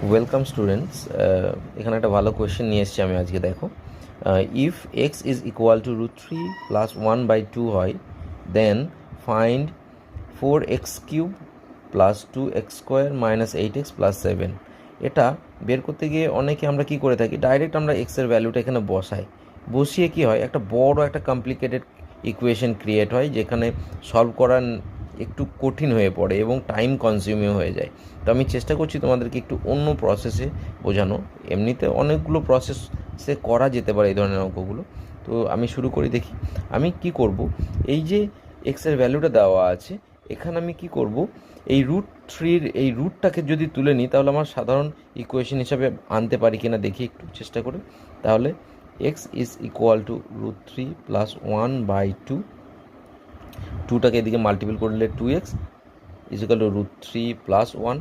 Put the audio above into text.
Welcome students. এখানে একটা ভালো কোয়েশ্চেন নিয়ে এসেছি আমি আজকে। দেখো, if x is equal to √3 + 1/2 হয়, then find 4x³ + 2x² - 8x + 7। এটা বের করতে গিয়ে অনেকে আমরা কি করে থাকি, ডাইরেক্ট আমরা এক্সের ভ্যালুটা এখানে বসিয়ে কি হয়, একটা বড় একটা কমপ্লিকেটেড ইকুয়েশন ক্রিয়েট হয়, যেখানে সলভ করা একটু কঠিন হয়ে পড়ে এবং টাইম কনজিউমিং হয়ে যায়। তো আমি চেষ্টা করছি তোমাদেরকে একটু অন্য প্রসেসে বোঝানো। এমনিতে অনেকগুলো প্রসেসে করা যেতে পারে এই ধরনের অঙ্কগুলো। তো আমি শুরু করি, দেখি আমি কি করব। এই যে এক্সের ভ্যালুটা দেওয়া আছে, এখানে আমি কি করব, এই √3-র এই রুটটাকে যদি তুলে নিই, তাহলে আমার সাধারণ ইকুয়েশন হিসাবে আনতে পারি কিনা দেখি একটু চেষ্টা করে। তাহলে এক্স ইজ ইকুয়াল টু √3 + 1/2, 2টাকে এদিকে মাল্টিপল করলে 2x ইজ ইকুয়াল টু √3 + 1